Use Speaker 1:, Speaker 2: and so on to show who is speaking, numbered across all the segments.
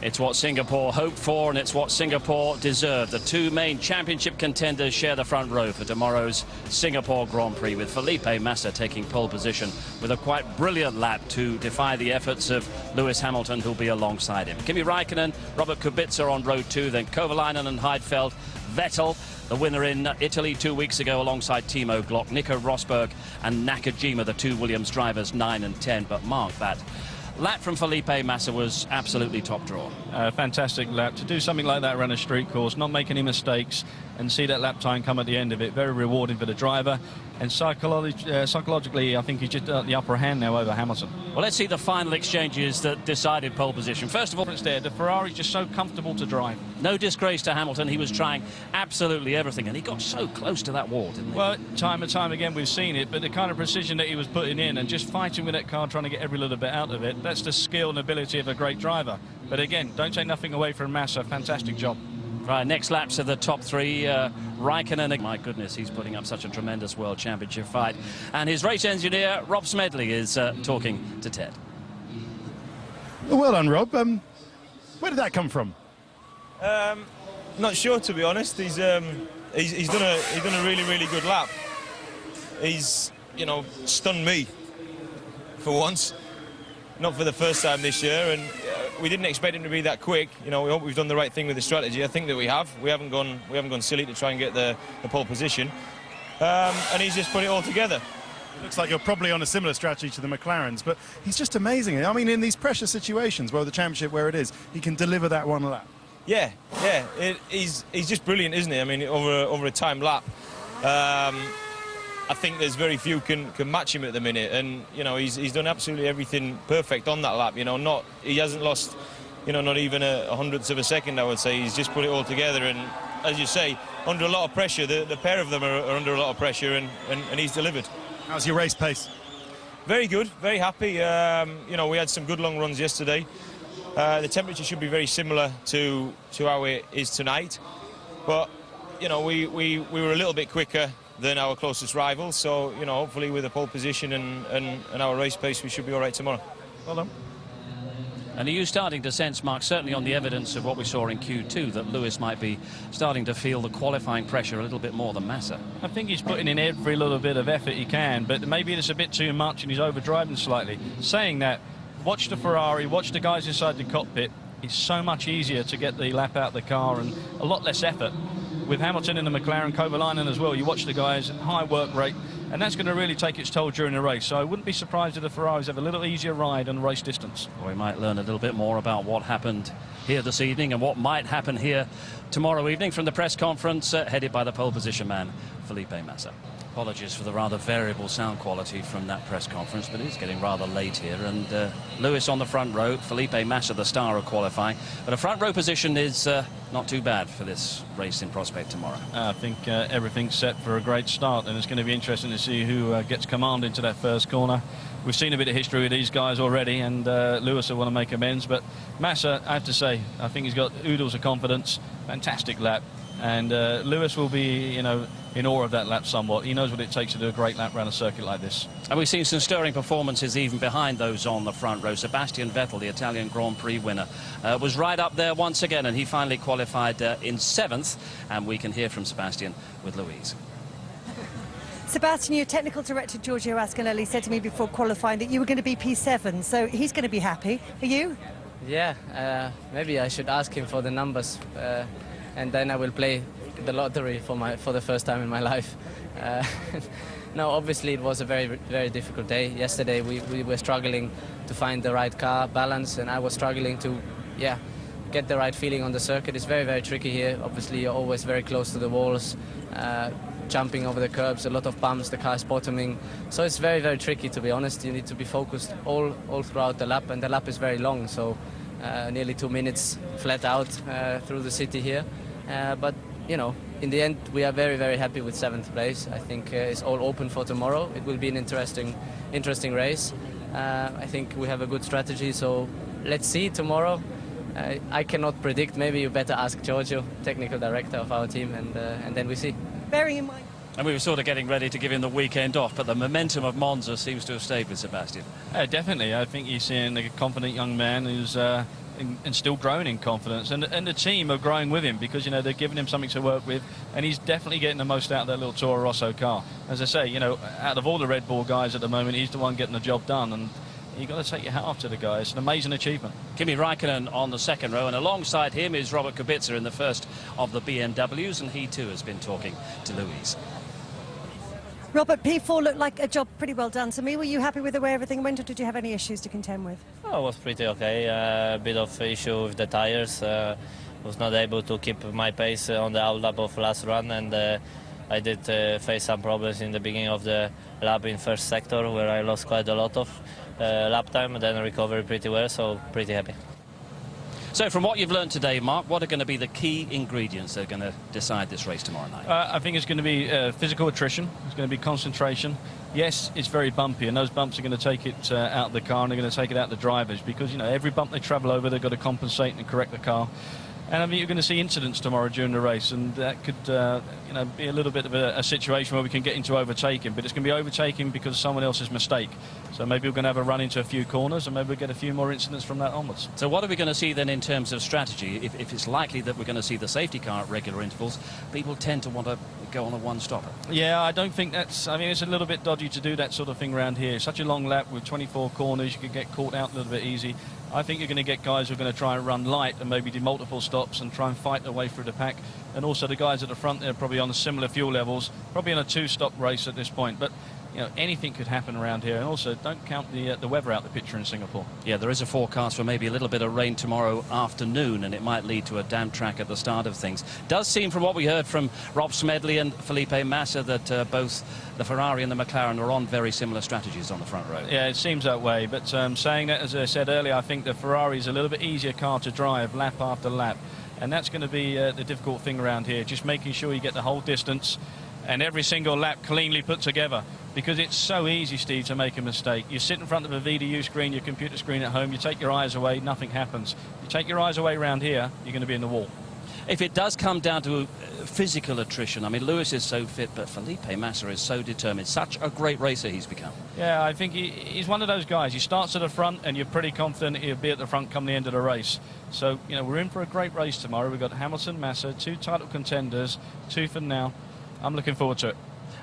Speaker 1: It's what Singapore hoped for, and it's what Singapore deserved. The two main championship contenders share the front row for tomorrow's Singapore Grand Prix, with Felipe Massa taking pole position with a quite brilliant lap to defy the efforts of Lewis Hamilton, who'll be alongside him. Kimi Räikkönen, Robert Kubica on row 2, then Kovalainen and Heidfeld, Vettel, the winner in Italy 2 weeks ago alongside Timo Glock, Nico Rosberg and Nakajima, the two Williams drivers, 9 and 10. But Mark, that lap from Felipe Massa was absolutely top draw.
Speaker 2: Fantastic lap. To do something like that around a street course, not make any mistakes, and see that lap time come at the end of it, very rewarding for the driver. And psychologically, I think he's just the upper hand now over Hamilton.
Speaker 1: Well, let's see the final exchanges that decided pole position. First of all,
Speaker 2: It's there. The Ferrari's just so comfortable to drive.
Speaker 1: no disgrace to Hamilton. He was trying absolutely everything, and he got so close to that wall, didn't he?
Speaker 2: Well, time and time again, we've seen it, but the kind of precision that he was putting in and just fighting with that car, trying to get every little bit out of it, that's the skill and ability of a great driver. But again, don't take nothing away from Massa. Fantastic job.
Speaker 1: Right, next laps of the top three. Räikkönen, my goodness, he's putting up such a tremendous World Championship fight. And his race engineer, Rob Smedley, is talking to Ted.
Speaker 3: Well done, Rob. Where did that come from?
Speaker 4: Not sure, to be honest. He's done a really good lap. He's, you know, stunned me for once. Not for the first time this year, and we didn't expect him to be that quick. You know, we hope we've done the right thing with the strategy. I think that we have. We haven't gone silly to try and get the pole position, and he's just put it all together.
Speaker 3: Looks like you're probably on a similar strategy to the McLarens, but he's just amazing. I mean, in these pressure situations, well, the championship where it is, he can deliver that one lap.
Speaker 4: Yeah. He's just brilliant, isn't he? I mean, over a time lap. I think there's very few can match him at the minute, and you know he's done absolutely everything perfect on that lap. You know, he hasn't lost, you know, not even a hundredth of a second. I would say he's just put it all together, and as you say, under a lot of pressure. The pair of them are under a lot of pressure, and he's delivered.
Speaker 3: How's your race pace?
Speaker 4: Very good, very happy. You know, we had some good long runs yesterday. The temperature should be very similar to how it is tonight, but you know we were a little bit quicker than our closest rivals, so you know, hopefully with a pole position and our race pace, we should be all right tomorrow.
Speaker 3: Well done.
Speaker 1: And are you starting to sense, Mark, certainly on the evidence of what we saw in Q2, that Lewis might be starting to feel the qualifying pressure a little bit more than Massa?
Speaker 2: I think he's putting in every little bit of effort he can, but maybe it's a bit too much and he's overdriving slightly. Saying that, watch the Ferrari, watch the guys inside the cockpit. It's so much easier to get the lap out of the car and a lot less effort. With Hamilton in the McLaren, Kovalainen as well, you watch the guys, high work rate, and that's going to really take its toll during the race. So I wouldn't be surprised if the Ferraris have a little easier ride on race distance.
Speaker 1: We might learn a little bit more about what happened here this evening and what might happen here tomorrow evening from the press conference headed by the pole position man, Felipe Massa. Apologies for the rather variable sound quality from that press conference, but it's getting rather late here. And Lewis on the front row, Felipe Massa the star of qualifying. But a front row position is not too bad for this race in prospect tomorrow.
Speaker 2: I think everything's set for a great start, and it's going to be interesting to see who gets command into that first corner. We've seen a bit of history with these guys already, and Lewis will want to make amends. But Massa, I have to say, I think he's got oodles of confidence. Fantastic lap. And Lewis will be, you know, in awe of that lap somewhat. He knows what it takes to do a great lap around a circuit like this. And
Speaker 1: we've seen some stirring performances even behind those on the front row. Sebastian Vettel, the Italian Grand Prix winner, was right up there once again, and he finally qualified in 7th. And we can hear from Sebastian with Louise.
Speaker 5: Sebastian, your technical director, Giorgio Ascanelli, said to me before qualifying that you were going to be P7, so he's going to be happy. Are you?
Speaker 6: Yeah, maybe I should ask him for the numbers. And then I will play the lottery for the first time in my life. No, obviously it was a very difficult day. Yesterday we were struggling to find the right car balance, and I was struggling to get the right feeling on the circuit. It's very tricky here. Obviously you're always very close to the walls, jumping over the curbs, a lot of bumps, the car is bottoming. So it's very tricky, to be honest. You need to be focused all throughout the lap, and the lap is very long, so nearly 2 minutes flat out through the city here. But you know, in the end, we are very happy with 7th place. I think it's all open for tomorrow. It will be an interesting race. I think we have a good strategy, so let's see tomorrow. I cannot predict. Maybe you better ask Giorgio, technical director of our team, and then we see.
Speaker 5: Bearing in mind.
Speaker 1: And we were sort of getting ready to give him the weekend off, but the momentum of Monza seems to have stayed with Sebastian.
Speaker 2: Definitely. I think you're seeing a confident young man who's and still growing in confidence. And the team are growing with him because, you know, they're giving him something to work with, and he's definitely getting the most out of that little Toro Rosso car. As I say, you know, out of all the Red Bull guys at the moment, he's the one getting the job done, and you've got to take your hat off to the guy. It's an amazing achievement. Kimi Raikkonen on the second row, and alongside him is Robert Kubica in the first of the BMWs, and he too has been talking to Louise.
Speaker 5: Robert, P4 looked like a job pretty well done to me. Were you happy with the way everything went, or did you have any issues to contend with?
Speaker 7: Oh, it was pretty okay. A bit of issue with the tires. Was not able to keep my pace on the outlap of last run, and I did face some problems in the beginning of the lap in first sector, where I lost quite a lot of lap time, and then I recovered pretty well, so pretty happy.
Speaker 1: So from what you've learned today, Mark, what are going to be the key ingredients that are going to decide this race tomorrow night?
Speaker 2: I think it's going to be physical attrition. It's going to be concentration. Yes, it's very bumpy, and those bumps are going to take it out of the car, and they're going to take it out of the drivers, because, you know, every bump they travel over, they've got to compensate and correct the car. And I mean, you're going to see incidents tomorrow during the race, and that could, you know, be a little bit of a situation where we can get into overtaking. But it's going to be overtaking because of someone else's mistake. So maybe we're going to have a run into a few corners, and maybe we'll get a few more incidents from that onwards.
Speaker 1: So what are we going to see then in terms of strategy? If it's likely that we're going to see the safety car at regular intervals, people tend to want to go on a one-stopper.
Speaker 2: Yeah, I don't think that's... I mean, it's a little bit dodgy to do that sort of thing around here. Such a long lap with 24 corners, you could get caught out a little bit easy. I think you're going to get guys who are going to try and run light and maybe do multiple stops and try and fight their way through the pack. And also the guys at the front, they're probably on similar fuel levels, probably in a two-stop race at this point. But, you know, anything could happen around here. And also, don't count the weather out the picture in Singapore. Yeah, there is a forecast for maybe a little bit of rain tomorrow afternoon, and it might lead to a damp track at the start of things. Does seem, from what we heard from Rob Smedley and Felipe Massa, that both the Ferrari and the McLaren are on very similar strategies on the front row. Yeah, it seems that way. But saying that, as I said earlier, I think the Ferrari is a little bit easier car to drive lap after lap. And that's going to be the difficult thing around here, just making sure you get the whole distance and every single lap cleanly put together, because it's so easy, Steve, to make a mistake. You sit in front of a VDU screen, your computer screen at home, you take your eyes away, nothing happens. You take your eyes away around here, you're going to be in the wall. If it does come down to physical attrition, I mean, Lewis is so fit, but Felipe Massa is so determined. Such a great racer he's become. Yeah, I think he's one of those guys. He starts at the front, and you're pretty confident he'll be at the front come the end of the race. So, you know, we're in for a great race tomorrow. We've got Hamilton, Massa, two title contenders, two for now. I'm looking forward to it.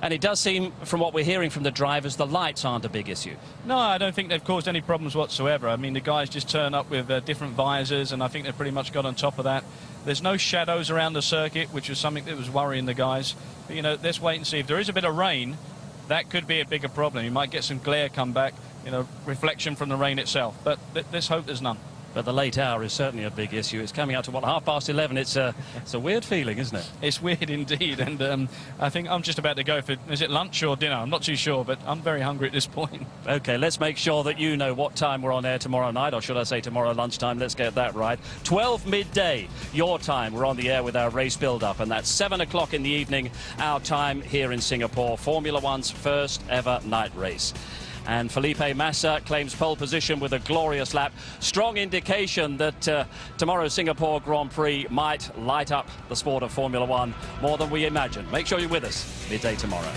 Speaker 2: And it does seem, from what we're hearing from the drivers, the lights aren't a big issue. No, I don't think they've caused any problems whatsoever. I mean, the guys just turn up with different visors, and I think they've pretty much got on top of that. There's no shadows around the circuit, which was something that was worrying the guys. But, you know, let's wait and see. If there is a bit of rain, that could be a bigger problem. You might get some glare come back, you know, reflection from the rain itself. But let's hope there's none. But the late hour is certainly a big issue. It's coming out to, what, 11:30. It's a weird feeling, isn't it? It's weird indeed. And I think I'm just about to go for, is it lunch or dinner? I'm not too sure, but I'm very hungry at this point. OK, let's make sure that you know what time we're on air tomorrow night, or should I say tomorrow lunchtime. Let's get that right. 12 midday, your time. We're on the air with our race build-up, and that's 7 o'clock in the evening, our time here in Singapore. Formula One's first ever night race. And Felipe Massa claims pole position with a glorious lap. Strong indication that tomorrow's Singapore Grand Prix might light up the sport of Formula One more than we imagine. Make sure you're with us midday tomorrow.